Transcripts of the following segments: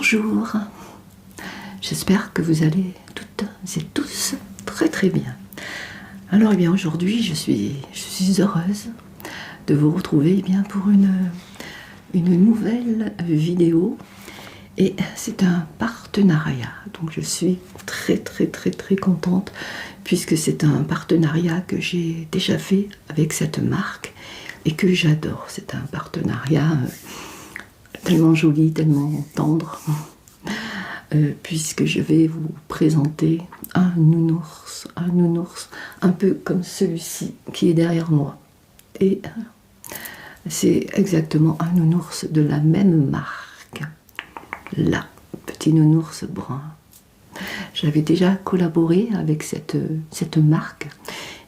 Bonjour, j'espère que vous allez toutes et tous très très bien. Alors eh bien aujourd'hui je suis heureuse de vous retrouver pour une nouvelle vidéo et c'est un partenariat. Donc je suis très contente puisque c'est un partenariat que j'ai déjà fait avec cette marque et que j'adore. C'est un partenariat tellement joli, tellement tendre, puisque je vais vous présenter un nounours un peu comme celui-ci qui est derrière moi. Et c'est exactement un nounours de la même marque, là, petit nounours brun. J'avais déjà collaboré avec cette marque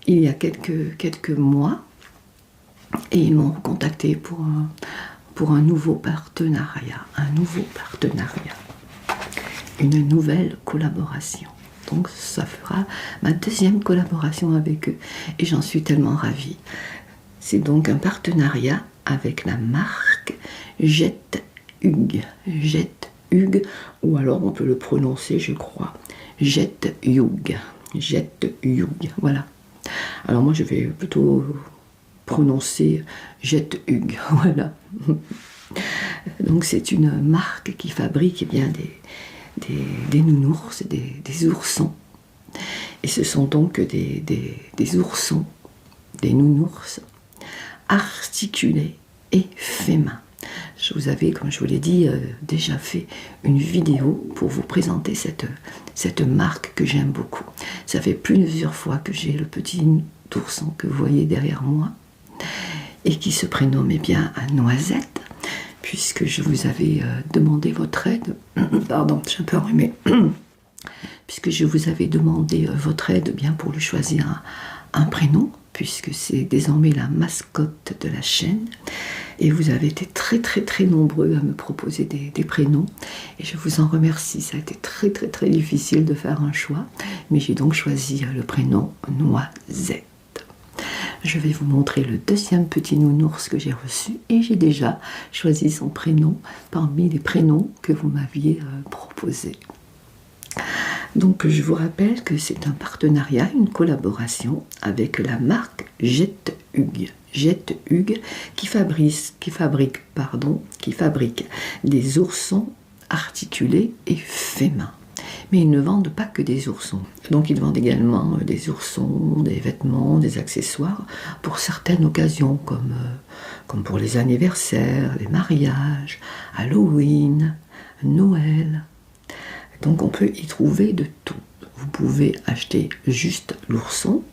il y a quelques mois et ils m'ont contacté pour un nouveau partenariat, une nouvelle collaboration. Donc ça fera ma deuxième collaboration avec eux et j'en suis tellement ravie. C'est donc un partenariat avec la marque Jet Hugh, ou alors on peut le prononcer, je crois, Jet Hugh, voilà. Alors moi je vais plutôt prononcer Jet Hugh, voilà. Donc c'est une marque qui fabrique des nounours, des oursons. Et ce sont donc des oursons, des nounours articulés et faits main. Je vous avais, comme je vous l'ai dit, déjà fait une vidéo pour vous présenter cette marque que j'aime beaucoup. Ça fait plusieurs fois que j'ai le petit ourson que vous voyez derrière moi et qui se prénomme Noisette, puisque je vous avais demandé votre aide. Pardon, je suis un peu enrhumée. Puisque je vous avais demandé votre aide pour lui choisir un prénom, puisque c'est désormais la mascotte de la chaîne. Et vous avez été très nombreux à me proposer des prénoms. Et je vous en remercie. Ça a été très difficile de faire un choix. Mais j'ai donc choisi le prénom Noisette. Je vais vous montrer le deuxième petit nounours que j'ai reçu. Et j'ai déjà choisi son prénom parmi les prénoms que vous m'aviez proposés. Donc je vous rappelle que c'est un partenariat, une collaboration avec la marque Jet Hugh, qui fabrique des oursons articulés et faits main. Mais ils ne vendent pas que des oursons. Donc ils vendent également des oursons, des vêtements, des accessoires pour certaines occasions, comme pour les anniversaires, les mariages, Halloween, Noël. Donc on peut y trouver de tout. Vous pouvez acheter juste l'ourson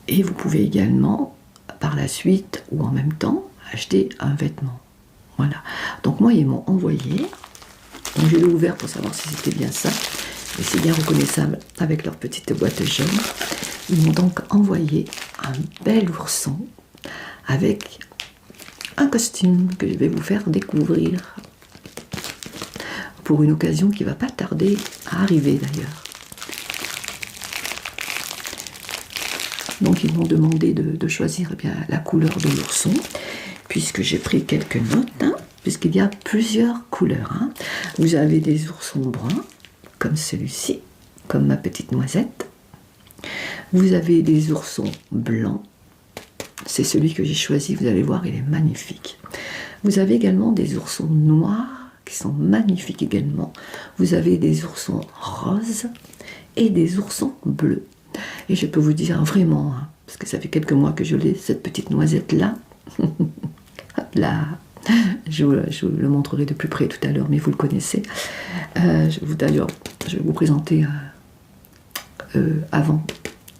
et vous pouvez également par la suite ou en même temps acheter un vêtement. Voilà. Donc moi ils m'ont envoyé, donc je l'ai ouvert pour savoir si c'était bien ça, et c'est bien reconnaissable avec leur petite boîte jaune. Ils m'ont donc envoyé un bel ourson avec un costume que je vais vous faire découvrir pour une occasion qui ne va pas tarder à arriver d'ailleurs. Donc ils m'ont demandé de choisir la couleur de l'ourson, puisque j'ai pris quelques notes, puisqu'il y a plusieurs couleurs. Vous avez des oursons bruns, comme celui-ci, comme ma petite Noisette. Vous avez des oursons blancs, c'est celui que j'ai choisi, vous allez voir, il est magnifique. Vous avez également des oursons noirs, qui sont magnifiques également. Vous avez des oursons roses et des oursons bleus. Et je peux vous dire vraiment, parce que ça fait quelques mois que je l'ai, cette petite Noisette là. Là, je vous le montrerai de plus près tout à l'heure, mais vous le connaissez. D'ailleurs, je vais vous présenter avant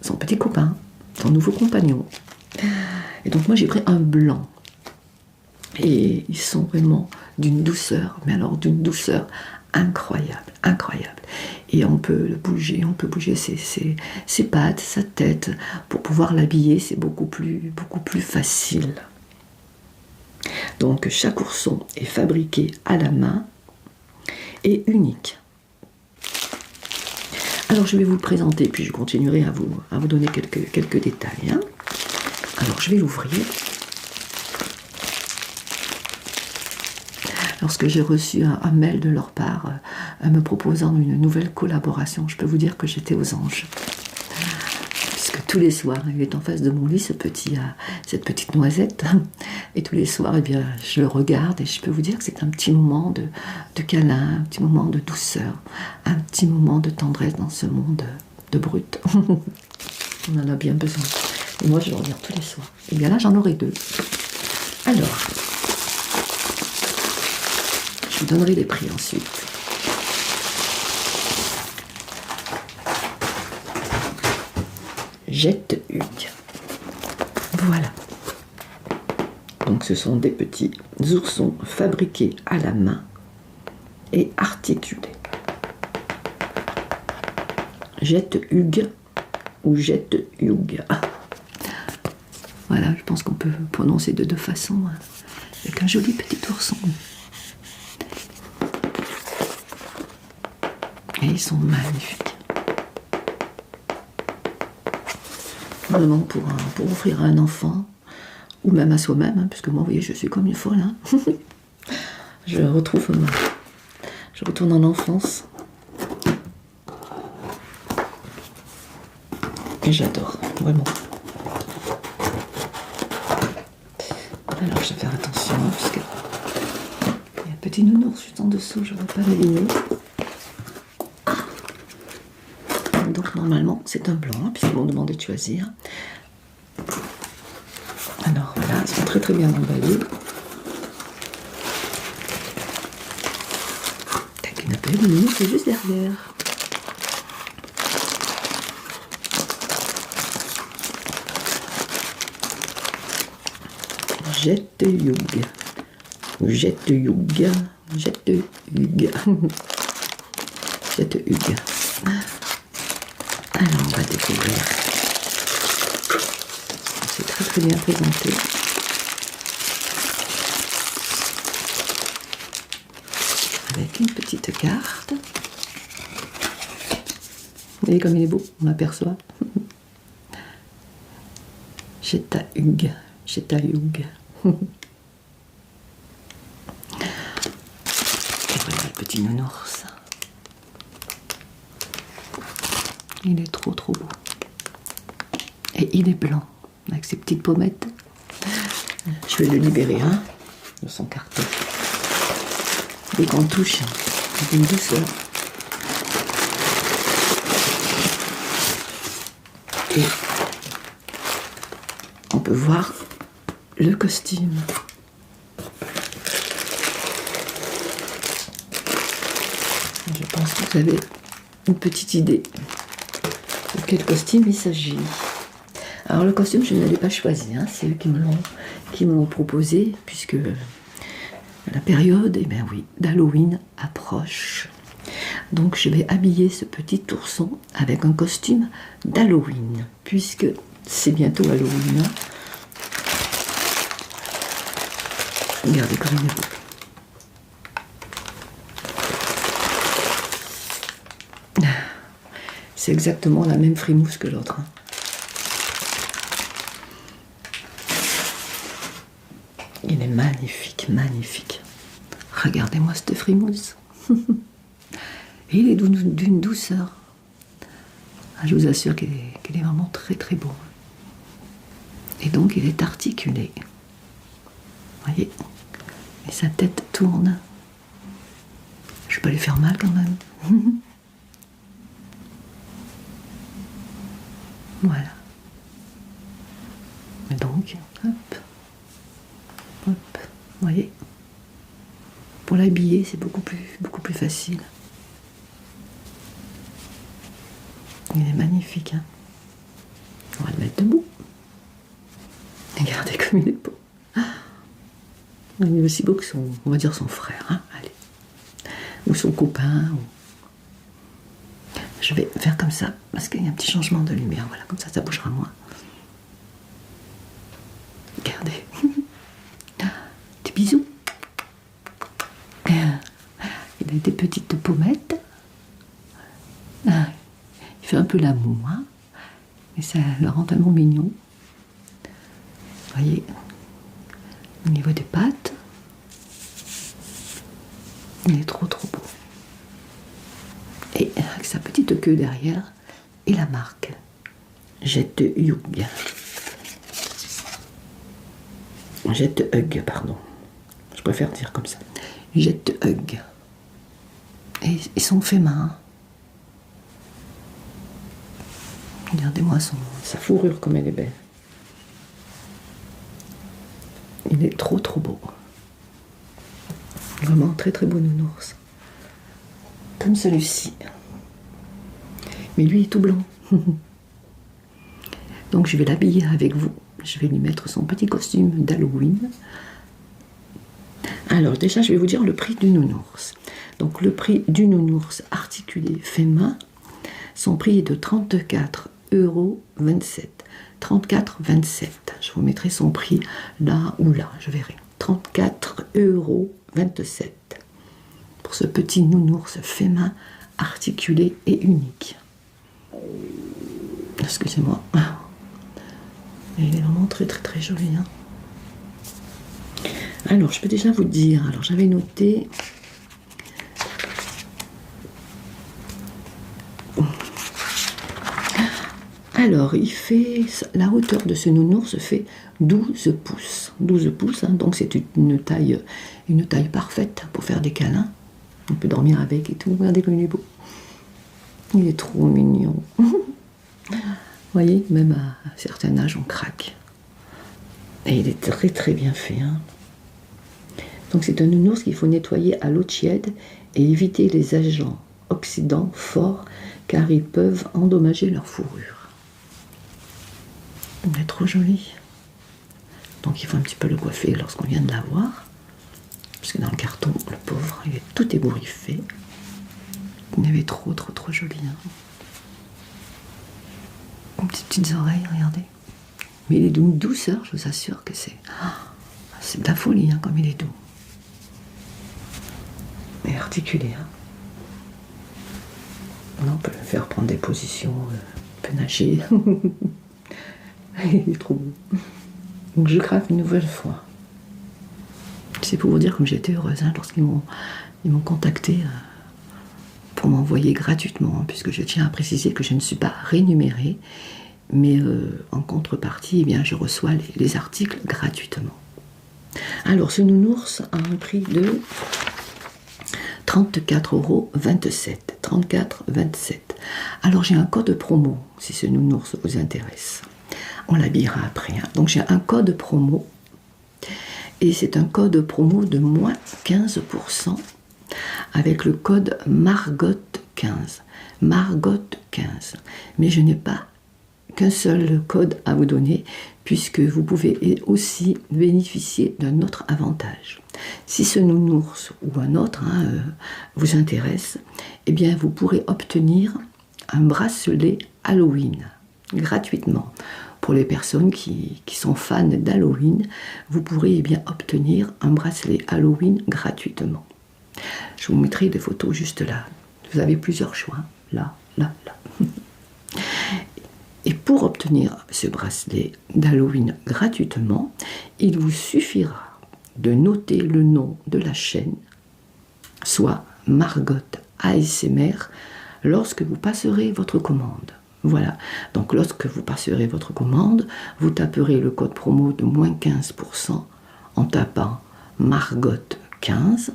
son petit copain, son nouveau compagnon. Et donc moi j'ai pris un blanc. Et ils sont vraiment d'une douceur, mais alors d'une douceur incroyable. Et on peut le bouger, ses pattes, sa tête, pour pouvoir l'habiller, c'est beaucoup plus facile. Donc chaque ourson est fabriqué à la main et unique. Alors je vais vous le présenter, puis je continuerai à vous donner quelques détails. Alors je vais l'ouvrir. lorsque j'ai reçu un mail de leur part me proposant une nouvelle collaboration, je peux vous dire que j'étais aux anges. Puisque tous les soirs, il est en face de mon lit, cette petite noisette. Et tous les soirs, eh bien, je le regarde et je peux vous dire que c'est un petit moment de câlin, un petit moment de douceur, un petit moment de tendresse dans ce monde de brut. On en a bien besoin. Et moi, je le regarde tous les soirs. Et bien là, j'en aurai 2. Alors, je vous donnerai les prix ensuite. Jette Hugues. Voilà. Donc ce sont des petits oursons fabriqués à la main et articulés. Jette Hugues ou Jette Hugues. Voilà, je pense qu'on peut prononcer de 2 façons, hein, avec un joli petit ourson. Et ils sont magnifiques. Vraiment pour offrir à un enfant, ou même à soi-même, hein, puisque moi, vous voyez, je suis comme une folle. Hein. Je retourne en enfance. Et j'adore, vraiment. Alors, je vais faire attention, parce qu'il y a un petit nounours juste en dessous, je ne veux pas l'abîmer. Donc, normalement, c'est un blanc, hein, puisqu'ils m'ont demandé de choisir. Alors, voilà, ils sont très très bien emballés. Tac, une appel, le nounours est juste derrière. Jette Hugues. Jette Hugues. Jette Hugues. Jette Hugues. Alors, on va découvrir. C'est très très bien présenté. Avec une petite carte. Vous voyez comme il est beau, on m'aperçoit. Jette Hugues. Jette Hugues. Et voilà le petit nounours. Il est trop trop beau. Et il est blanc, avec ses petites pommettes. Je vais le libérer, hein, de son carton. Dès qu'on touche, avec une douceur. Et on peut voir le costume. Je pense que vous avez une petite idée de quel costume il s'agit. Alors le costume, je ne l'ai pas choisi, hein, c'est eux qui me l'ont proposé, puisque la période, eh bien oui, d'Halloween approche. Donc je vais habiller ce petit ourson avec un costume d'Halloween, puisque c'est bientôt Halloween. Hein. Regardez comme il est beau. C'est exactement la même frimousse que l'autre. Hein. Il est magnifique, magnifique. Regardez-moi cette frimousse. Et il est d'une douceur. Ah, je vous assure qu'il est vraiment très très beau. Et donc il est articulé. Vous voyez? Et sa tête tourne. Je vais pas lui faire mal quand même. Voilà. Et donc, hop, hop, vous voyez. Pour l'habiller, c'est beaucoup plus facile. Il est magnifique, hein. On va le mettre debout. Regardez comme il est beau. Il est aussi beau que on va dire son frère, hein. Allez. Ou son copain. Je vais faire comme ça, parce qu'il y a un petit changement de lumière. Voilà, comme ça bougera moins. Regardez. Des bisous. Il a des petites pommettes. Il fait un peu l'amour, hein. Et ça le rend tellement mignon. Vous voyez, au niveau des pattes. queue derrière et la marque. Jette Hug. Jette Hug, pardon. Je préfère dire comme ça. Jette Hug. Et ils sont faits main. Regardez-moi sa fourrure comme elle est belle. Il est trop beau. Vraiment très beau nounours. Comme celui-ci. Mais lui est tout blanc. Donc je vais l'habiller avec vous. Je vais lui mettre son petit costume d'Halloween. Alors déjà je vais vous dire le prix du nounours. Donc le prix du nounours articulé fait main, son prix est de 34,27 €. 34,27 €. Je vous mettrai son prix là ou là, je verrai. 34,27 € pour ce petit nounours fait main articulé et unique. Excusez-moi. Il est vraiment très joli. Hein. Alors, je peux déjà vous dire, alors j'avais noté... Alors, la hauteur de ce nounours fait 12 pouces. 12 pouces, hein, donc c'est une taille parfaite pour faire des câlins. On peut dormir avec et tout. Regardez comme il est beau. Il est trop mignon. Vous voyez, même à un certain âge, on craque. Et il est très bien fait. Hein. Donc c'est un nounours qu'il faut nettoyer à l'eau tiède et éviter les agents oxydants forts car ils peuvent endommager leur fourrure. Il est trop joli. Donc il faut un petit peu le coiffer lorsqu'on vient de l'avoir. Parce que dans le carton, le pauvre, il est tout ébouriffé. Il est trop joli. Hein. Des petites oreilles, regardez. Mais il est d'une douceur, je vous assure que c'est de la folie, hein, comme il est doux. Et articulé. Hein. On peut le faire prendre des positions, peut nager. Il est trop beau. Donc je craque une nouvelle fois. C'est pour vous dire comme j'étais heureuse hein, lorsqu'ils m'ont contacté pour m'envoyer gratuitement, puisque je tiens à préciser que je ne suis pas rémunérée, mais en contrepartie, eh bien, je reçois les articles gratuitement. Alors ce nounours a un prix de 34,27 €. 34,27 €. Alors j'ai un code promo, si ce nounours vous intéresse. On l'habillera après. Hein. Donc j'ai un code promo. Et c'est un code promo de moins 15% avec le code Margot15. Margot15. Mais je n'ai pas qu'un seul code à vous donner puisque vous pouvez aussi bénéficier d'un autre avantage. Si ce nounours ou un autre vous intéresse, eh bien vous pourrez obtenir un bracelet Halloween gratuitement. Pour les personnes qui sont fans d'Halloween, vous pourrez bien obtenir un bracelet Halloween gratuitement. Je vous mettrai des photos juste là. Vous avez plusieurs choix. Là. Et pour obtenir ce bracelet d'Halloween gratuitement, il vous suffira de noter le nom de la chaîne, soit Margot ASMR, lorsque vous passerez votre commande. Voilà, donc lorsque vous passerez votre commande, vous taperez le code promo de moins 15% en tapant Margot15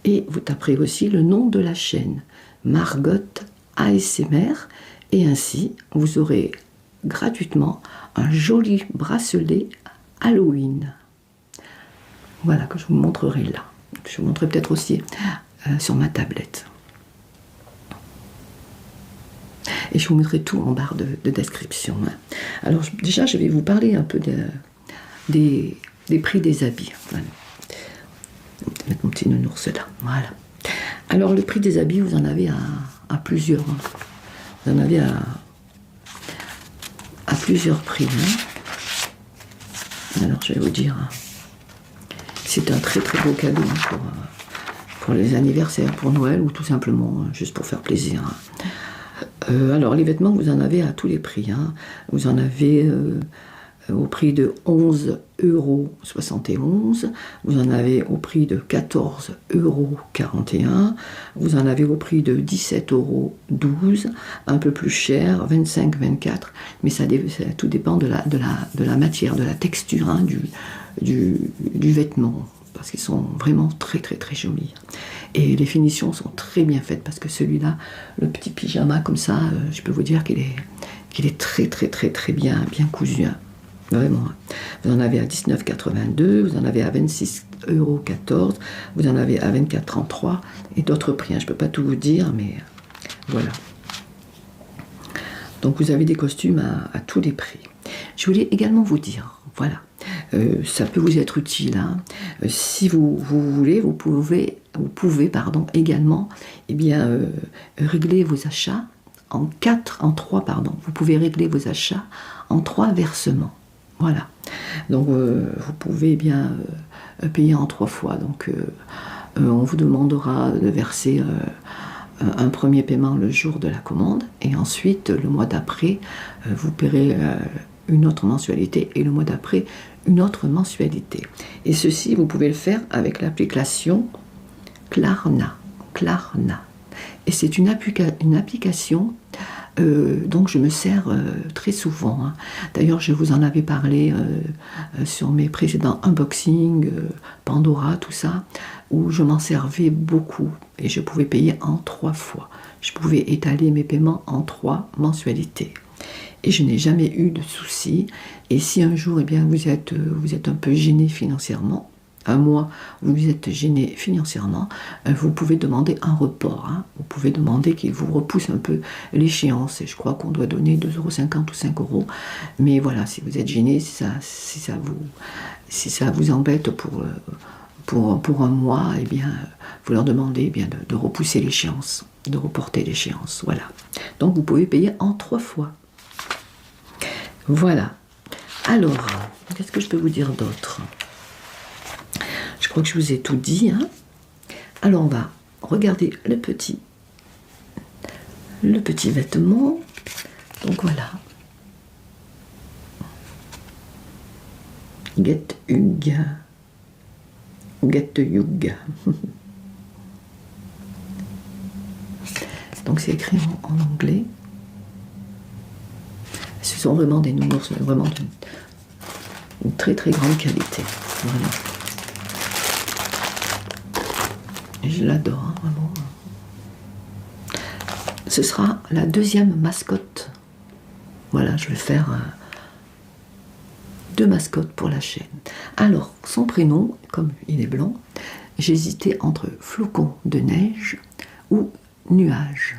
et vous taperez aussi le nom de la chaîne, Margot ASMR, et ainsi vous aurez gratuitement un joli bracelet Halloween. Voilà, que je vous montrerai là. Je vous montrerai peut-être aussi sur ma tablette. Et je vous mettrai tout en barre de description. Alors déjà, je vais vous parler un peu des prix des habits. Voilà. Je vais mettre mon petit nounours là. Voilà. Alors le prix des habits, vous en avez à plusieurs. Hein. Vous en avez à plusieurs prix. Hein. Alors je vais vous dire, c'est un très beau cadeau pour les anniversaires, pour Noël ou tout simplement juste pour faire plaisir. Hein. Alors les vêtements, vous en avez à tous les prix. Hein. Vous en avez au prix de 11,71 €, vous en avez au prix de 14,41 €, vous en avez au prix de 17,12 €, un peu plus cher, 25,24 €, mais ça tout dépend de la matière, de la texture hein, du vêtement, parce qu'ils sont vraiment très très très jolis. Et les finitions sont très bien faites, parce que celui-là, le petit pyjama comme ça, je peux vous dire qu'il est très très très très bien cousu. Hein. Vraiment. Vous en avez à 19,82 €, vous en avez à 26,14 €, vous en avez à 24,33 € et d'autres prix. Hein. Je ne peux pas tout vous dire, mais voilà. Donc vous avez des costumes à tous les prix. Je voulais également vous dire, voilà, ça peut vous être utile. Hein. Si vous voulez, vous pouvez également régler vos achats en 3. Vous pouvez régler vos achats en 3 versements. Voilà. Donc vous pouvez payer en 3 fois. Donc on vous demandera de verser un premier paiement le jour de la commande, et ensuite le mois d'après vous paierez une autre mensualité, et le mois d'après une autre mensualité. Et ceci, vous pouvez le faire avec l'application Klarna. Et c'est une application dont je me sers très souvent. Hein. D'ailleurs, je vous en avais parlé sur mes précédents unboxings, Pandora, tout ça, où je m'en servais beaucoup. Et je pouvais payer en 3 fois. Je pouvais étaler mes paiements en 3 mensualités. Et je n'ai jamais eu de soucis. Et si un jour, vous êtes un peu gêné financièrement, un mois où vous êtes gêné financièrement, vous pouvez demander un report. Hein. Vous pouvez demander qu'il vous repousse un peu l'échéance. Et je crois qu'on doit donner 2,50 € ou 5 €. Mais voilà, si vous êtes gêné, si ça vous embête pour un mois, vous leur demandez de repousser l'échéance, de reporter l'échéance. Voilà. Donc vous pouvez payer en 3 fois. Voilà. Alors, qu'est-ce que je peux vous dire d'autre ? Je crois que je vous ai tout dit. Hein. Alors on va regarder le petit vêtement. Donc voilà. Get Hug. Donc c'est écrit en anglais. Ce sont vraiment des nounours, vraiment d'une très très grande qualité. Vraiment. Et je l'adore, hein, vraiment. Ce sera la 2e mascotte. Voilà, je vais faire 2 mascottes pour la chaîne. Alors, son prénom, comme il est blanc, j'hésitais entre flocon de neige ou nuage.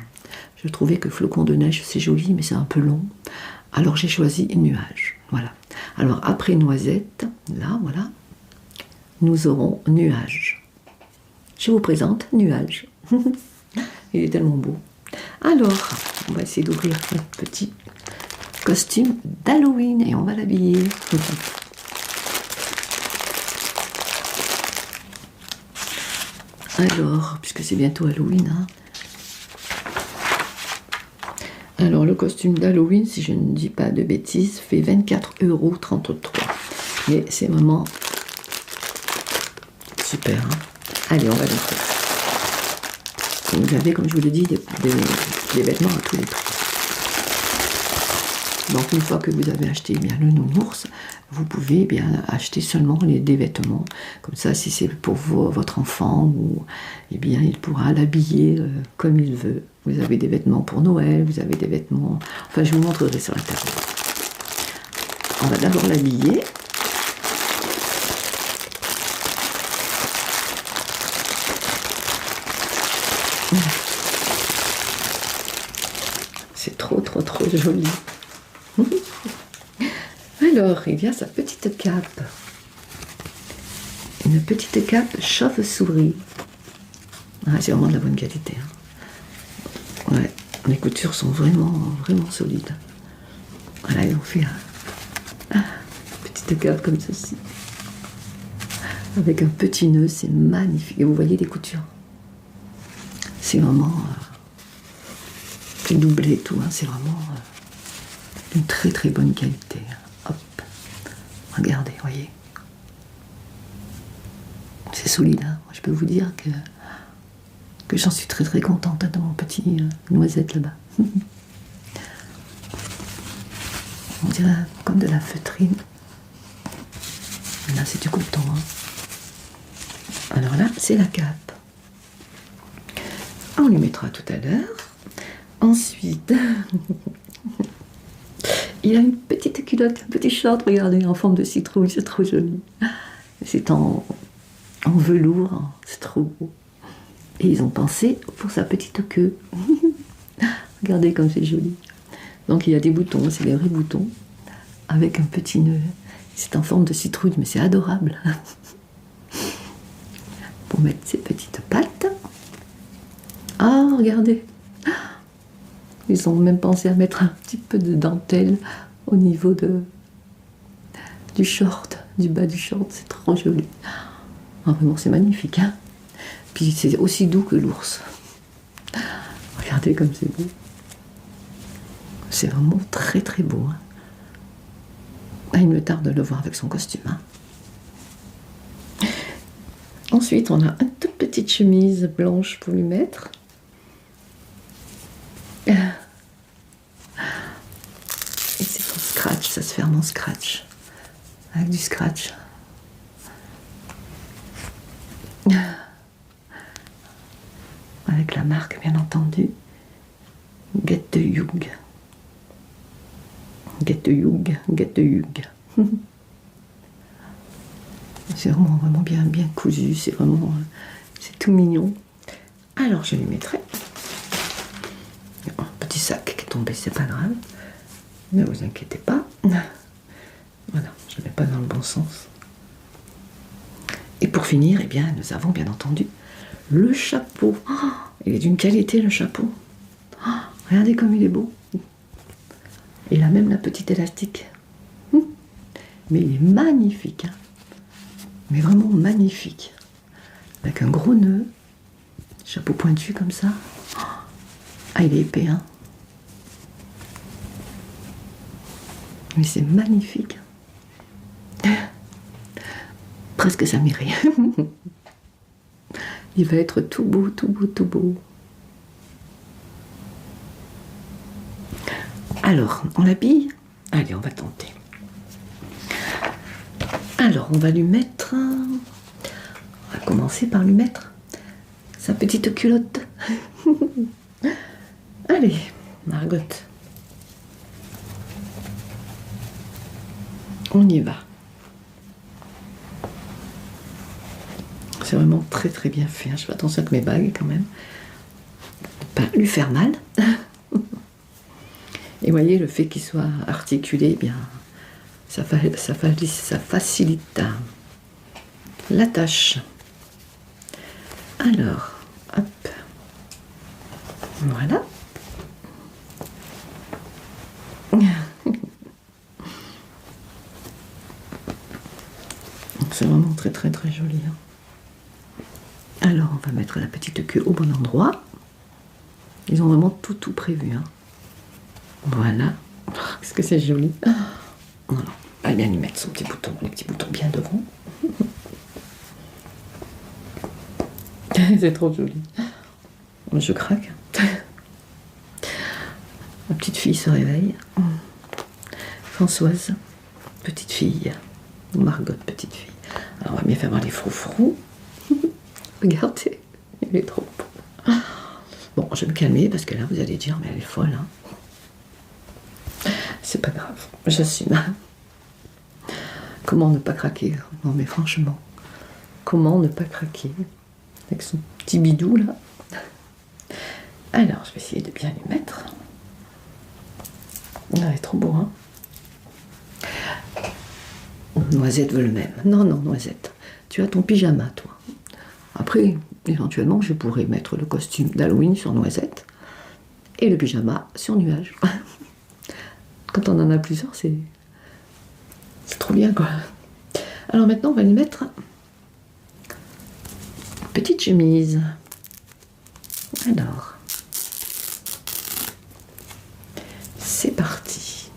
Je trouvais que flocon de neige, c'est joli, mais c'est un peu long. Alors j'ai choisi nuage. Voilà. Alors après noisette, là, voilà, nous aurons nuage. Je vous présente nuage. Il est tellement beau. Alors, on va essayer d'ouvrir notre petit costume d'Halloween et on va l'habiller. Alors, puisque c'est bientôt Halloween, hein. Alors, le costume d'Halloween, si je ne dis pas de bêtises, fait 24,33 €. Mais c'est vraiment super. Hein. Allez, on va le faire. Vous avez, comme je vous l'ai dit, des vêtements à tous les prix. Donc, une fois que vous avez acheté le nounours, vous pouvez acheter seulement des vêtements. Comme ça, si c'est pour votre enfant, il pourra l'habiller comme il veut. Vous avez des vêtements pour Noël, vous avez des vêtements... Enfin, je vous montrerai sur la table. On va d'abord l'habiller. C'est trop joli. Alors, il y a sa petite cape. Une petite cape chauve-souris. Ah, c'est vraiment de la bonne qualité. Hein. Ouais, les coutures sont vraiment solides. Voilà, ils ont fait une petite cape comme ceci. Avec un petit nœud, c'est magnifique. Et vous voyez les coutures. C'est vraiment doublé et tout. Hein. C'est vraiment une très bonne qualité. Hop. Regardez, voyez. C'est solide, hein. Moi, je peux vous dire que j'en suis très très contente de mon petit noisette là-bas. On dirait comme de la feutrine. Là, c'est du coton. Hein. Alors là, c'est la cape. On lui mettra tout à l'heure. Ensuite, il a une petite culotte, un petit short, regardez, en forme de citrouille, c'est trop joli. C'est en velours, c'est trop beau. Et ils ont pensé pour sa petite queue. Regardez comme c'est joli. Donc il y a des boutons, c'est des vrais boutons, avec un petit nœud. C'est en forme de citrouille, mais c'est adorable. Pour mettre ses petites pattes. Ah, regardez. Ils ont même pensé à mettre un petit peu de dentelle au niveau du short, du bas du short. C'est trop joli. Ah, vraiment, c'est magnifique. Hein. Puis c'est aussi doux que l'ours. Regardez comme c'est beau. C'est vraiment très très beau. Hein. Ah, il me tarde de le voir avec son costume. Hein. Ensuite, on a une toute petite chemise blanche pour lui mettre. Et c'est en scratch, ça se ferme en scratch. Avec du scratch. Avec la marque, bien entendu. Get the Hug. Get the Hug, Get the Hug. C'est vraiment bien cousu, c'est vraiment, c'est tout mignon. Alors je lui mettrai un petit sac qui est tombé, c'est pas grave, ne vous inquiétez pas. Voilà, je ne mets pas dans le bon sens. Et pour finir, eh bien, nous avons bien entendu le chapeau. Oh, il est d'une qualité le chapeau. Oh, regardez comme il est beau. Il a même la petite élastique. Mais il est magnifique. Hein. Mais vraiment magnifique. Avec un gros nœud. Chapeau pointu comme ça. Ah, il est épais. Hein. Mais c'est magnifique. Presque ça m'irait. Il va être tout beau, tout beau, tout beau. Alors, on l'habille? Allez, on va tenter. Alors, on va lui mettre... On va commencer par lui mettre sa petite culotte. Allez, Margot. On y va. C'est vraiment très très bien fait. Je fais attention avec mes bagues quand même. Pas lui faire mal. Et vous voyez, le fait qu'il soit articulé, eh bien, ça facilite la tâche. Alors, hop. Voilà. C'est vraiment très très très joli. Hein. Alors, on va mettre la petite queue au bon endroit. Ils ont vraiment tout prévu. Hein. Voilà. Est-ce que c'est joli? Voilà. Elle va bien lui mettre son petit bouton, les petits boutons bien devant. C'est trop joli. Je craque. Ma petite fille se réveille. Françoise, petite fille. Margot, petite fille. Alors, on va bien faire voir les froufrous. Regardez, il est trop beau. Bon, je vais me calmer parce que là, vous allez dire, mais elle est folle. Hein. C'est pas grave, j'assume. Comment ne pas craquer? Non, mais franchement, comment ne pas craquer avec son petit bidou là? Alors, je vais essayer de bien lui mettre. Ah, il est trop beau, hein? Noisette veut le même. Non, Noisette, tu as ton pyjama, toi. Après, éventuellement, je pourrais mettre le costume d'Halloween sur Noisette et le pyjama sur Nuage. Quand on en a plusieurs, c'est trop bien, quoi. Alors maintenant, on va lui mettre une petite chemise. Alors, c'est parti.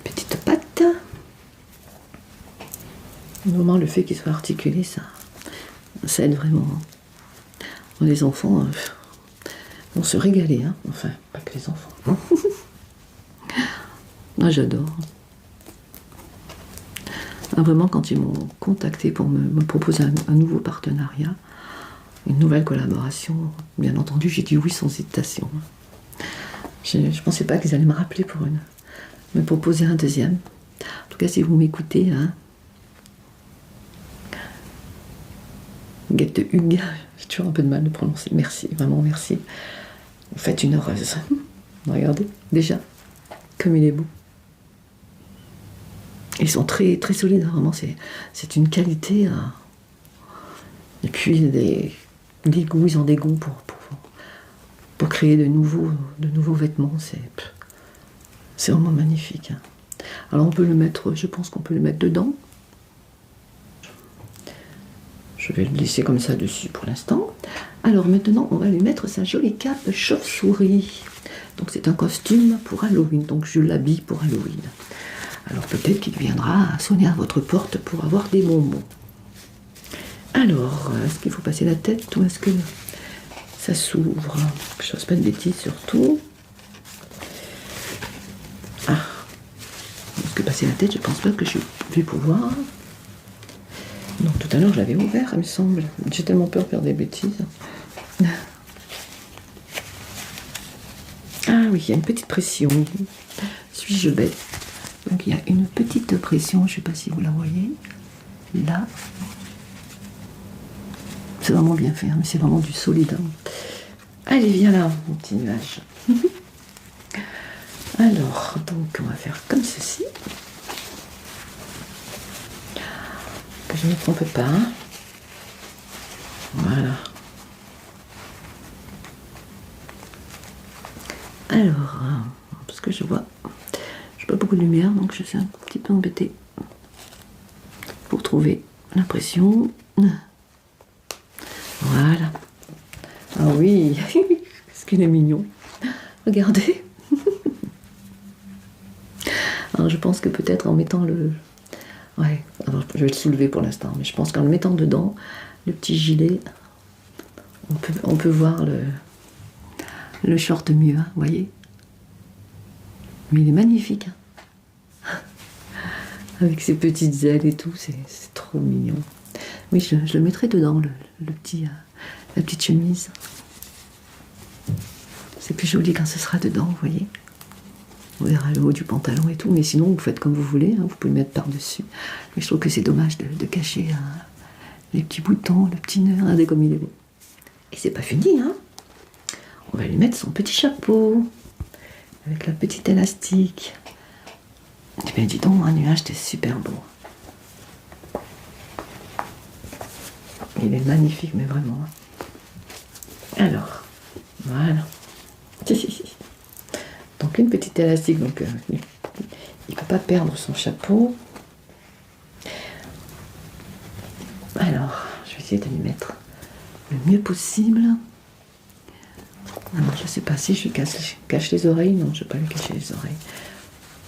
Petite patte. Vraiment, le fait qu'il soit articulé, ça aide vraiment. Les enfants vont se régaler, hein. Enfin, pas que les enfants. Moi, j'adore. Ah, vraiment, quand ils m'ont contacté pour me proposer un nouveau partenariat, une nouvelle collaboration, bien entendu, j'ai dit oui sans hésitation. Je ne pensais pas qu'ils allaient me rappeler pour me proposer un deuxième. En tout cas, si vous m'écoutez, hein, Gette Hugues, j'ai toujours un peu de mal de prononcer. Merci, vraiment merci. Vous faites une heureuse. Regardez, déjà, comme il est beau. Ils sont très, très solides, hein, vraiment, c'est une qualité. Hein. Et puis, des goûts, ils ont des goûts pour créer de nouveaux vêtements. C'est vraiment magnifique. Hein. Alors, on peut le mettre, je pense qu'on peut le mettre dedans. Je vais le laisser comme ça dessus pour l'instant. Alors maintenant, on va lui mettre sa jolie cape chauve-souris. Donc c'est un costume pour Halloween. Donc je l'habille pour Halloween. Alors peut-être qu'il viendra sonner à votre porte pour avoir des bonbons. Alors, est-ce qu'il faut passer la tête ou est-ce que ça s'ouvre? Je ne fasse pas de bêtises surtout. Ah, est-ce que passer la tête, je pense pas que je vais pouvoir. Non, tout à l'heure je l'avais ouvert, il me semble. J'ai tellement peur de faire des bêtises. Ah oui, il y a une petite pression. Suis-je bête? Donc il y a une petite pression, je ne sais pas si vous la voyez. Là. C'est vraiment bien fait, hein, mais c'est vraiment du solide. Hein. Allez, viens là, mon petit nuage. Alors, donc on va faire comme ceci. Que je ne me trompe pas. Hein. Voilà. Alors, parce que je vois pas beaucoup de lumière, donc je suis un petit peu embêtée pour trouver l'impression. Voilà. Ah oui, qu'est-ce qu'il est mignon. Regardez. Alors je pense que peut-être en mettant le... Ouais, alors je vais le soulever pour l'instant, mais je pense qu'en le mettant dedans, le petit gilet, on peut voir le short mieux, hein, vous voyez. Mais il est magnifique. Hein. Avec ses petites ailes et tout, c'est trop mignon. Oui, je le mettrai dedans, la petite chemise. C'est plus joli quand ce sera dedans, vous voyez. On verra le haut du pantalon et tout, mais sinon vous faites comme vous voulez, hein, vous pouvez le mettre par-dessus. Mais je trouve que c'est dommage de cacher les petits boutons, le petit nœud, regardez comme il est beau. Et c'est pas fini, hein. On va lui mettre son petit chapeau, avec la petite élastique. Et bien dis donc, un nuage, c'était super beau. Il est magnifique, mais vraiment. Alors, voilà. Donc une petite élastique, donc il ne peut pas perdre son chapeau. Alors, je vais essayer de lui mettre le mieux possible. Alors, je ne sais pas si je cache les oreilles. Non, je ne vais pas lui cacher les oreilles.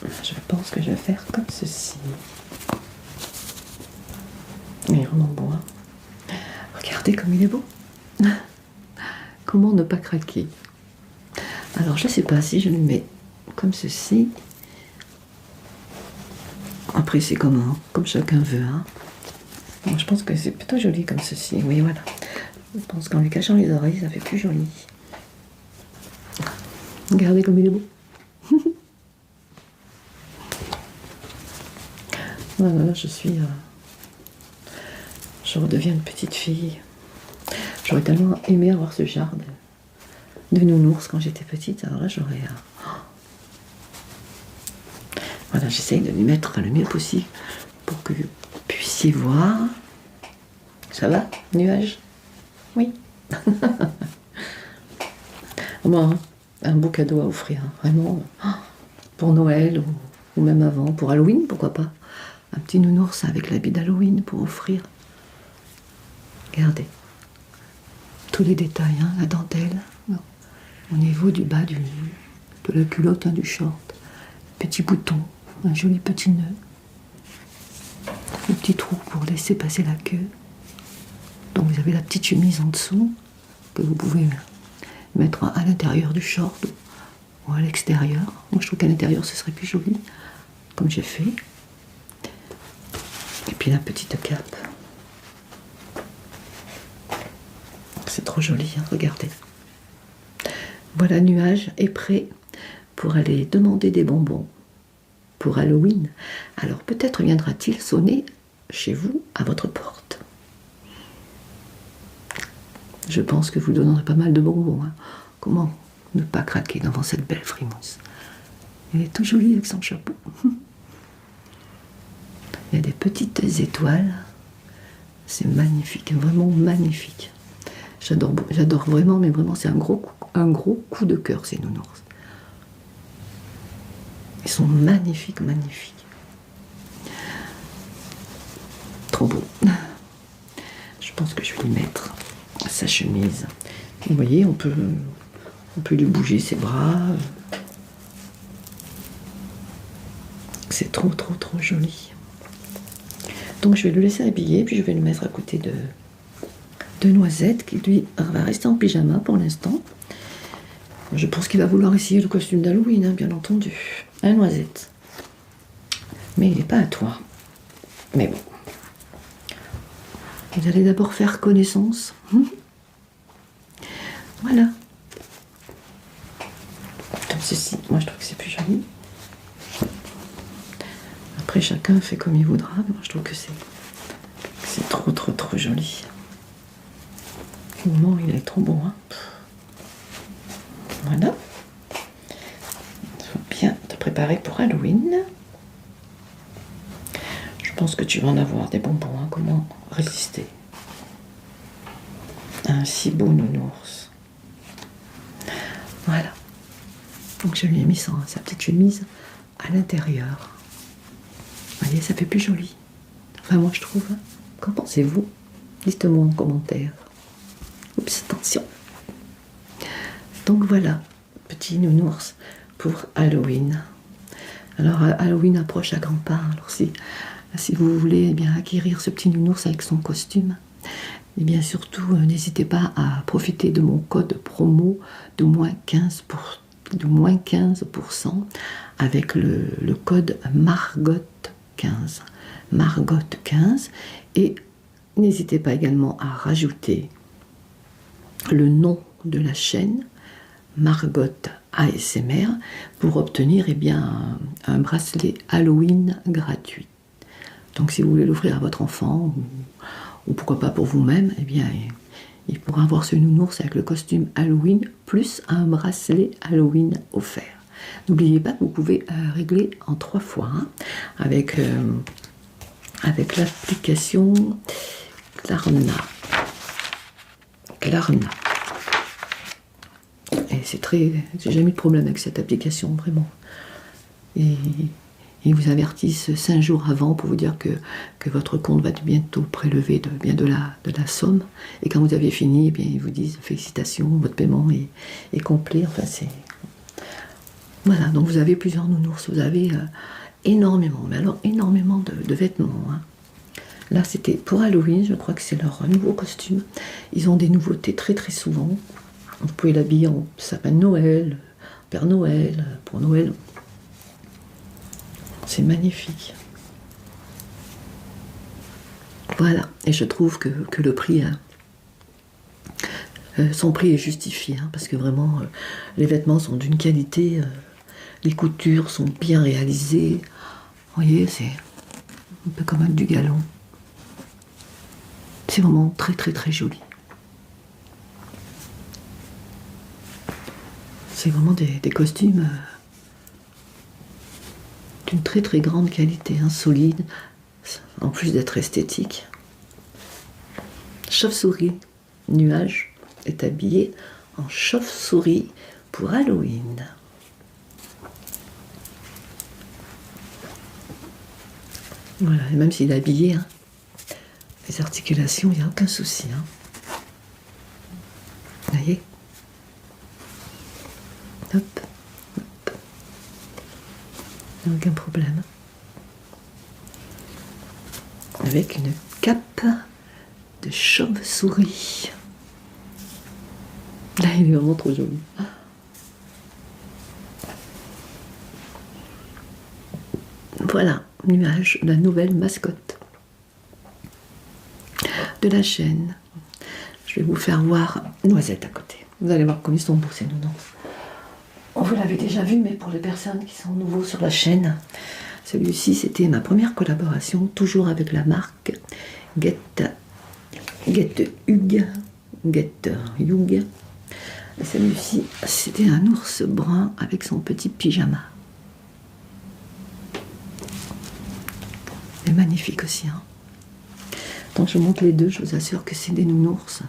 Je pense que je vais faire comme ceci. Il est vraiment beau. Hein. Regardez comme il est beau. Comment ne pas craquer? Alors, je ne sais pas si je le mets comme ceci. Après, c'est comme chacun veut. Hein. Bon, je pense que c'est plutôt joli comme ceci. Oui, voilà. Je pense qu'en lui cachant les oreilles, ça fait plus joli. Regardez comme il est beau. Voilà, je redeviens une petite fille. J'aurais tellement aimé avoir ce genre de nounours quand j'étais petite. Alors là, j'aurais... Voilà, j'essaye de lui mettre le mieux possible pour que vous puissiez voir. Ça va, nuage? Oui. Bon, un beau cadeau à offrir, hein, vraiment. Pour Noël ou même avant, pour Halloween, pourquoi pas. Un petit nounours avec l'habit d'Halloween pour offrir. Regardez. Tous les détails, hein, la dentelle. Au niveau du bas de la culotte, hein, du short. Petit bouton, un joli petit nœud. des petits trous pour laisser passer la queue. Donc vous avez la petite chemise en dessous que vous pouvez mettre à l'intérieur du short ou à l'extérieur. Moi je trouve qu'à l'intérieur ce serait plus joli, comme j'ai fait. Et puis la petite cape. C'est trop joli, hein, regardez. Voilà, Nuage est prêt pour aller demander des bonbons pour Halloween. Alors peut-être viendra-t-il sonner chez vous, à votre porte. Je pense que vous donnerez pas mal de bonbons. Hein. Comment ne pas craquer devant cette belle frimousse? Elle est tout jolie avec son chapeau. Il y a des petites étoiles. C'est magnifique, vraiment magnifique. J'adore vraiment, mais vraiment c'est un gros coup de cœur ces nounours. Ils sont magnifiques, magnifiques. Trop beau. Je pense que je vais lui mettre sa chemise. Vous voyez, on peut lui bouger ses bras. C'est trop joli. Donc je vais le laisser habiller, puis je vais le mettre à côté de Noisette, qui lui va rester en pyjama pour l'instant. Je pense qu'il va vouloir essayer le costume d'Halloween, hein, bien entendu. Hein, Noisette? Mais il n'est pas à toi. Mais bon. Vous allez d'abord faire connaissance. Voilà. Comme ceci, moi je trouve que c'est plus joli. Après chacun fait comme il voudra, mais moi je trouve que c'est trop joli. Vraiment, il est trop beau, hein. Voilà. Il faut bien te préparer pour Halloween. Je pense que tu vas en avoir des bonbons, hein. Comment résister à un si beau nounours? Voilà. Donc je lui ai mis sa petite chemise à l'intérieur. Vous voyez, ça fait plus joli. Enfin, moi je trouve. Hein. Qu'en pensez-vous? Dites-moi en commentaire. Oups, attention. Donc voilà, petit nounours pour Halloween. Alors Halloween approche à grands pas. Alors si vous voulez eh bien, acquérir ce petit nounours avec son costume, et bien surtout n'hésitez pas à profiter de mon code promo de moins 15% avec le code Margot15. Margot15. Et n'hésitez pas également à rajouter le nom de la chaîne Margot ASMR pour obtenir eh bien, un bracelet Halloween gratuit. Donc si vous voulez l'offrir à votre enfant ou pourquoi pas pour vous-même, eh bien il pourra avoir ce nounours avec le costume Halloween plus un bracelet Halloween offert. N'oubliez pas que vous pouvez régler en 3 fois hein, avec l'application Klarna. Et j'ai jamais eu de problème avec cette application, vraiment. Et ils vous avertissent 5 jours avant pour vous dire que votre compte va bientôt prélever de la somme. Et quand vous avez fini, eh bien, ils vous disent félicitations, votre paiement est complet. Enfin, c'est... Voilà, donc vous avez plusieurs nounours, vous avez énormément, mais alors énormément de vêtements. Hein. Là, c'était pour Halloween, je crois que c'est leur nouveau costume. Ils ont des nouveautés très souvent. Vous pouvez l'habiller en sapin de Noël, Père Noël, pour Noël. C'est magnifique. Voilà, et je trouve que le prix, son prix est justifié, hein, parce que vraiment, les vêtements sont d'une qualité, les coutures sont bien réalisées. Vous voyez, c'est un peu comme avec du galon. C'est vraiment très joli. C'est vraiment des costumes d'une très grande qualité, hein, solide, en plus d'être esthétique. Chauve-souris, Nuage est habillé en chauve-souris pour Halloween. Voilà, et même s'il est habillé, hein, les articulations, il n'y a aucun souci. Hein. Vous voyez? Hop. Aucun problème. avec une cape de chauve-souris. Là, il est vraiment trop joli. Voilà, Nuage, la nouvelle mascotte de la chaîne. Je vais vous faire voir Noisette à côté. Vous allez voir comme ils sont beaux ces nounous. Vous l'avez déjà vu, mais pour les personnes qui sont nouveaux sur la chaîne, celui-ci c'était ma première collaboration, toujours avec la marque Get Hug. Celui-ci c'était un ours brun avec son petit pyjama. C'est magnifique aussi. Hein. Quand je monte les deux, je vous assure que c'est des nounours.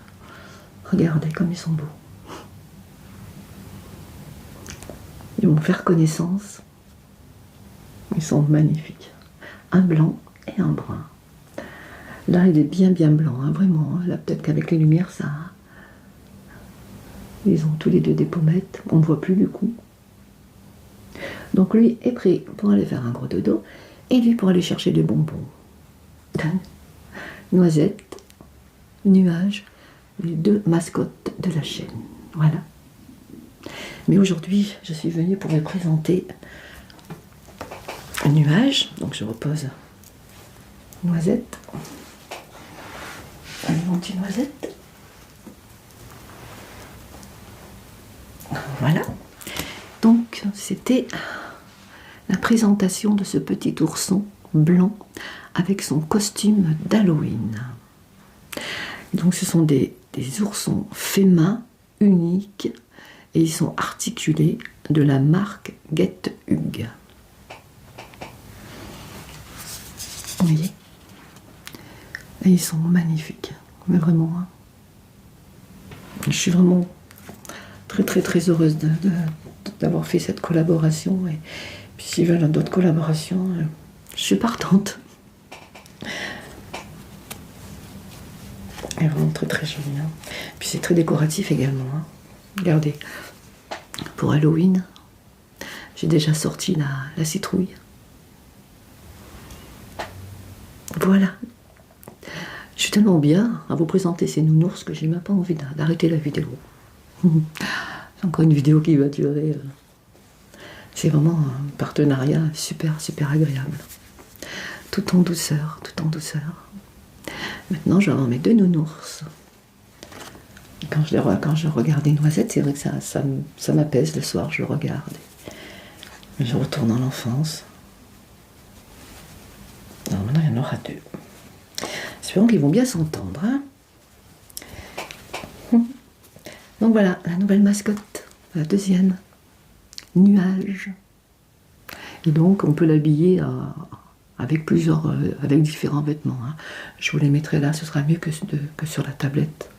Regardez comme ils sont beaux. Ils vont faire connaissance. Ils sont magnifiques. Un blanc et un brun. Là, il est bien blanc, hein, vraiment. Là, peut-être qu'avec les lumières, ça... Ils ont tous les deux des pommettes. On ne voit plus du coup. Donc lui est prêt pour aller faire un gros dodo. Et lui pour aller chercher des bonbons. Noisette, Nuage, les deux mascottes de la chaîne. Voilà. Mais aujourd'hui, je suis venue pour vous présenter un Nuage. Donc je repose Noisette. Allez, mon petit Noisette. Voilà. Donc, c'était la présentation de ce petit ourson blanc avec son costume d'Halloween. Donc ce sont des oursons faits main, uniques, et ils sont articulés de la marque Get Hug. Vous voyez? Et ils sont magnifiques, mais vraiment. Hein. Je suis vraiment très heureuse d'avoir fait cette collaboration. Et puis s'ils veulent d'autres collaborations, je suis partante. Elle est vraiment très jolie. Hein. Puis c'est très décoratif également. Hein. Regardez, pour Halloween, j'ai déjà sorti la citrouille. Voilà. Je suis tellement bien à vous présenter ces nounours que j'ai même pas envie d'arrêter la vidéo. C'est encore une vidéo qui va durer. C'est vraiment un partenariat super agréable. Tout en douceur, Maintenant, je vais avoir mes deux nounours. Quand je regardais Noisette, c'est vrai que ça m'apaise le soir, je le regarde. Je retourne en l'enfance. Alors maintenant, il y en aura deux. Espérons qu'ils vont bien s'entendre. Hein. Donc voilà, la nouvelle mascotte, la deuxième, Nuage. Et donc, on peut l'habiller avec différents vêtements. Hein. Je vous les mettrai là, ce sera mieux que sur la tablette.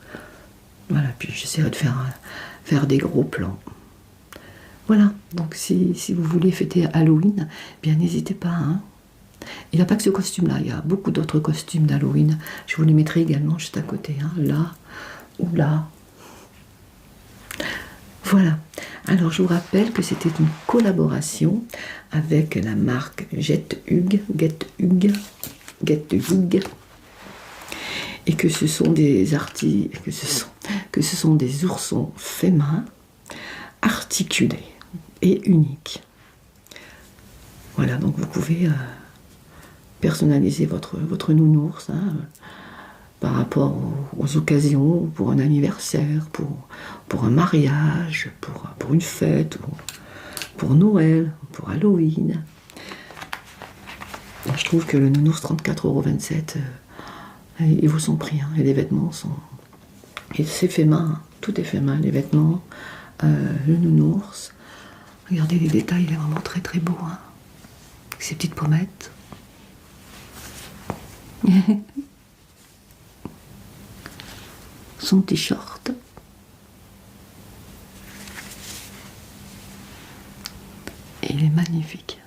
Voilà, puis j'essaierai de faire des gros plans. Voilà, donc si vous voulez fêter Halloween, bien n'hésitez pas. Hein. Il n'y a pas que ce costume-là, il y a beaucoup d'autres costumes d'Halloween. Je vous les mettrai également juste à côté, hein, là ou là. Voilà, alors je vous rappelle que c'était une collaboration avec la marque Get Hug, et que ce sont des oursons faits main, articulés et uniques. Voilà, donc vous pouvez personnaliser votre nounours hein, par rapport aux occasions, pour un anniversaire, pour un mariage, pour une fête, pour Noël, pour Halloween. Je trouve que le nounours 34,27 €, il vaut son prix. Hein, et les vêtements sont... Et c'est fait main, hein, tout est fait main, les vêtements, le nounours. Regardez les détails, il est vraiment très beau. Hein, avec ses petites pommettes. Son petit short. Et il est magnifique.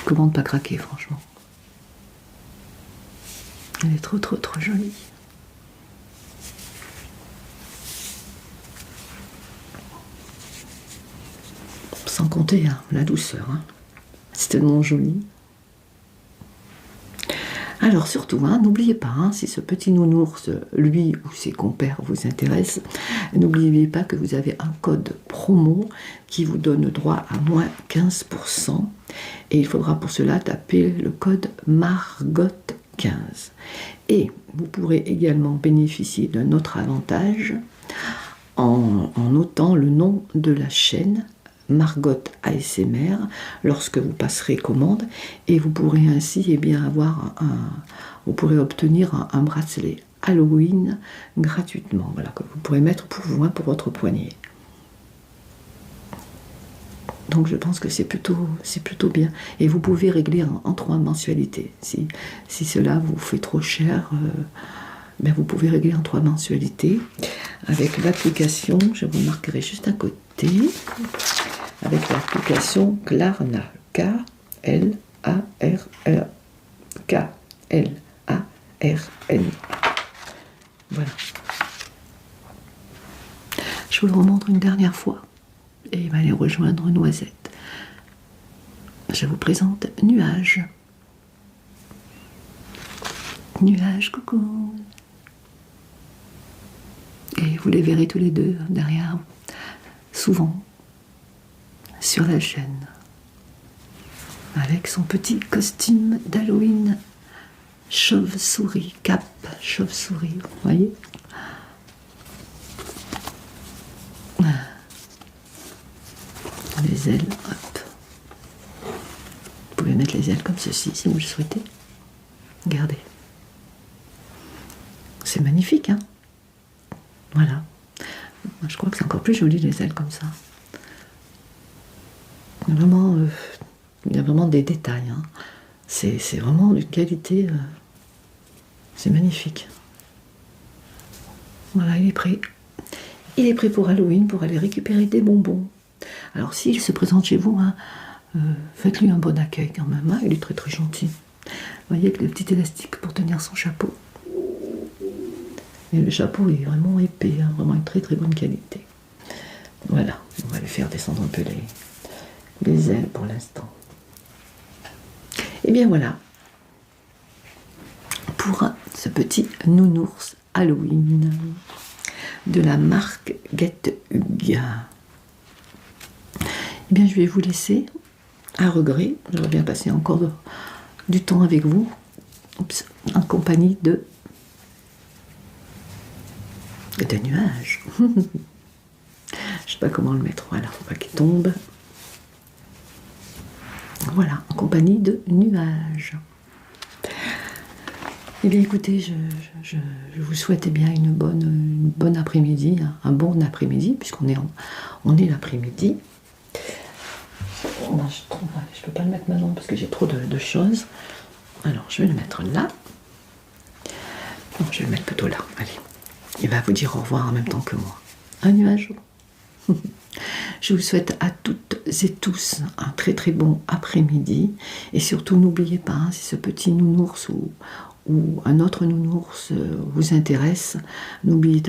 Comment ne pas craquer, franchement. Il est trop joli. Sans compter hein, la douceur. Hein. C'est tellement joli. Alors surtout, hein, n'oubliez pas, hein, si ce petit nounours, lui ou ses compères vous intéressent, n'oubliez pas que vous avez un code promo qui vous donne droit à moins 15%. Et il faudra pour cela taper le code Margot15. Et vous pourrez également bénéficier d'un autre avantage en notant le nom de la chaîne Margot ASMR lorsque vous passerez commande, et vous pourrez ainsi vous pourrez obtenir un bracelet Halloween gratuitement, voilà, que vous pourrez mettre pour vous, hein, pour votre poignet. Donc je pense que c'est plutôt bien. Et vous pouvez régler en 3 mensualités. Si cela vous fait trop cher, ben vous pouvez régler en 3 mensualités. Avec l'application, je vous marquerai juste à côté, avec l'application Klarna. Klarna. Voilà. Je vous le remontre une dernière fois. Et il va aller rejoindre Noisette. Je vous présente Nuage. Nuage, coucou. Et vous les verrez tous les deux derrière, souvent, sur la chaîne. Avec son petit costume d'Halloween, chauve-souris, cap chauve-souris, vous voyez? Les ailes, hop. Vous pouvez mettre les ailes comme ceci si vous le souhaitez. Regardez. C'est magnifique, hein? Voilà. Moi, je crois que c'est encore plus joli les ailes comme ça. Vraiment, il y a vraiment des détails, hein. C'est vraiment d'une qualité. C'est magnifique. Voilà, il est prêt. Il est prêt pour Halloween, pour aller récupérer des bonbons. Alors s'il se présente chez vous, hein, faites-lui un bon accueil quand même, hein, il est très très gentil. Vous voyez, avec le petit élastique pour tenir son chapeau. Et le chapeau est vraiment épais, hein, vraiment une très très bonne qualité. Voilà, on va lui faire descendre un peu les ailes pour l'instant. Et bien voilà, pour ce petit nounours Halloween de la marque Get Hug. Eh bien, je vais vous laisser à regret. J'aurais bien passé encore du temps avec vous, en compagnie de nuages. Je ne sais pas comment le mettre. Voilà, faut pas qu'il tombe. Voilà, en compagnie de nuages. Eh bien, écoutez, je vous souhaite bien une bonne après-midi, hein, un bon après-midi, puisqu'on est l'après-midi. Je ne peux pas le mettre maintenant parce que j'ai trop de choses. Alors, je vais le mettre là. Non, je vais le mettre plutôt là. Allez, il va vous dire au revoir en même temps que moi. Un nuage. Je vous souhaite à toutes et tous un très très bon après-midi. Et surtout, n'oubliez pas, hein, si ce petit nounours ou un autre nounours vous intéresse, n'oubliez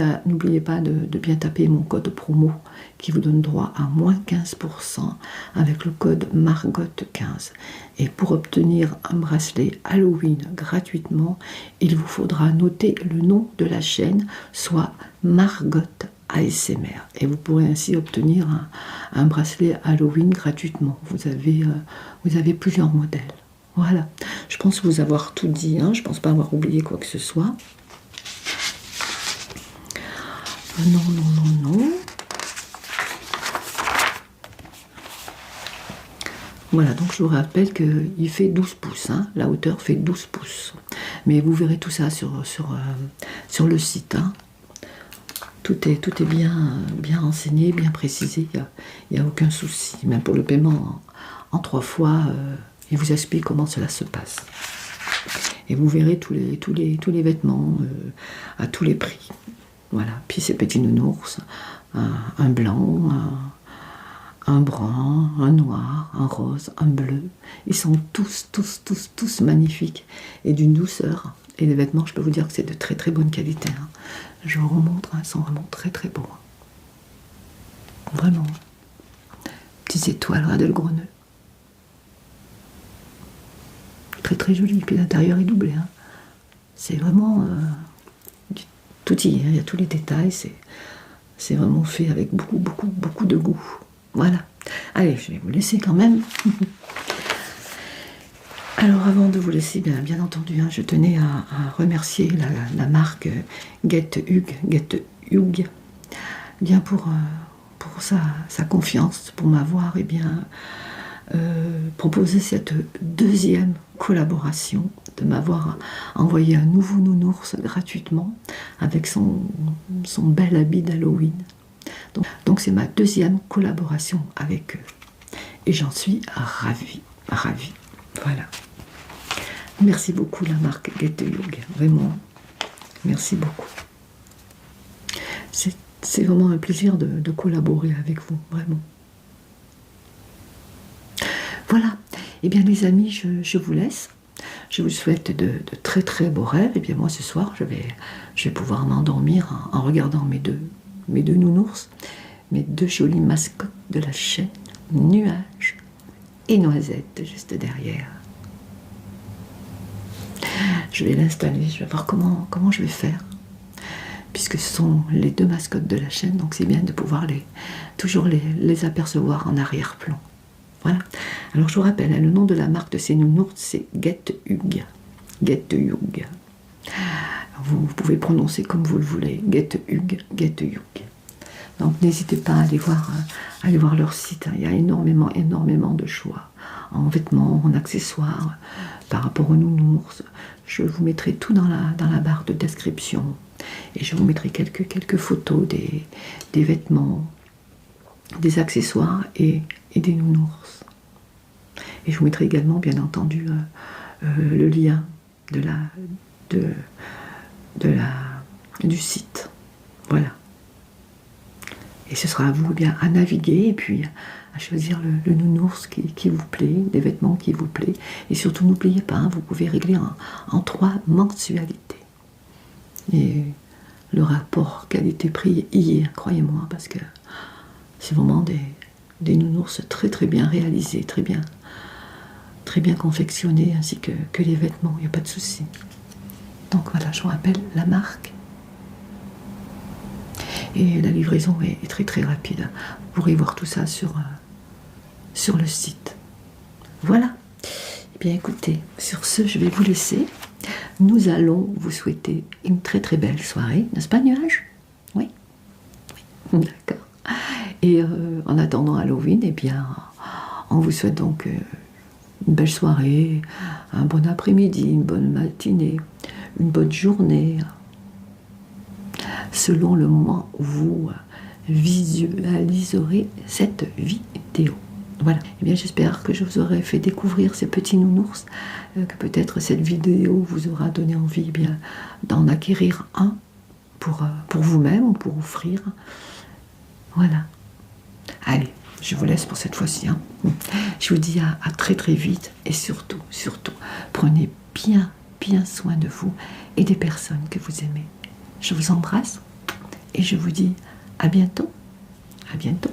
pas de bien taper mon code promo qui vous donne droit à moins 15% avec le code Margot15. Et pour obtenir un bracelet Halloween gratuitement, il vous faudra noter le nom de la chaîne, soit Margot ASMR. Et vous pourrez ainsi obtenir un bracelet Halloween gratuitement. Vous avez plusieurs modèles. Voilà, je pense vous avoir tout dit, hein. Je ne pense pas avoir oublié quoi que ce soit. Non. Voilà, donc je vous rappelle qu'il fait 12 pouces, hein. La hauteur fait 12 pouces. Mais vous verrez tout ça sur le site, hein. Tout est bien renseigné, bien précisé, il n'y a aucun souci. Même pour le paiement en 3 fois, il vous explique comment cela se passe. Et vous verrez tous les vêtements à tous les prix. Voilà. Puis ces petits nounours, un blanc, un brun, un noir, un rose, un bleu. Ils sont tous magnifiques et d'une douceur. Et les vêtements, je peux vous dire que c'est de très très bonne qualité, hein. Je vous remontre, hein, ils sont vraiment très très beaux. Vraiment. Petites étoiles, regardez le gros nœud. Très très joli. Puis l'intérieur est doublé, hein. c'est vraiment tout y est, il y a tous les détails, c'est vraiment fait avec beaucoup de goût. Voilà. Allez, je vais vous laisser quand même. Alors avant de vous laisser, bien entendu, je tenais à remercier la marque Get Hug, bien pour sa confiance, pour m'avoir proposé cette deuxième collaboration, de m'avoir envoyé un nouveau nounours gratuitement avec son bel habit d'Halloween. Donc c'est ma deuxième collaboration avec eux et j'en suis ravie. Voilà. Merci beaucoup la marque Get Hug, vraiment, merci beaucoup. C'est vraiment un plaisir de collaborer avec vous, vraiment. Voilà, et bien les amis, je vous laisse. Je vous souhaite de très beaux rêves. Et bien moi ce soir, je vais pouvoir m'endormir en regardant mes deux nounours, mes deux jolies mascottes de la chaîne, Nuage et Noisette, juste derrière. Je vais l'installer, je vais voir comment je vais faire, puisque ce sont les deux mascottes de la chaîne, donc c'est bien de pouvoir toujours les apercevoir en arrière-plan. Voilà. Alors je vous rappelle, le nom de la marque de ces nounours, c'est Get Hug. Get Hug. Vous pouvez prononcer comme vous le voulez. Get Hug. Donc n'hésitez pas à aller voir leur site. Il y a énormément de choix en vêtements, en accessoires, par rapport aux nounours. Je vous mettrai tout dans la barre de description. Et je vous mettrai quelques photos des vêtements, des accessoires et des nounours. Et je vous mettrai également, bien entendu, le lien du site. Voilà. Et ce sera à vous à naviguer et puis à choisir le nounours qui vous plaît, des vêtements qui vous plaît. Et surtout, n'oubliez pas, vous pouvez régler en 3 mensualités. Et le rapport qualité-prix y est, croyez-moi, parce que c'est vraiment des nounours très bien réalisés, très bien confectionnés, ainsi que les vêtements, il n'y a pas de souci. Donc voilà, je vous rappelle la marque. Et la livraison est très rapide. Vous pourrez voir tout ça sur le site. Voilà. Eh bien écoutez, sur ce, je vais vous laisser. Nous allons vous souhaiter une très belle soirée, n'est-ce pas, Nuage? Oui. D'accord. Et en attendant Halloween, eh bien, on vous souhaite donc une belle soirée, un bon après-midi, une bonne matinée, une bonne journée, selon le moment où vous visualiserez cette vidéo. Voilà. Eh bien, j'espère que je vous aurai fait découvrir ces petits nounours, que peut-être cette vidéo vous aura donné envie d'en acquérir un pour vous-même ou pour offrir. Voilà. Allez, je vous laisse pour cette fois-ci. Je vous dis à très vite et surtout, prenez bien soin de vous et des personnes que vous aimez. Je vous embrasse et je vous dis à bientôt. À bientôt.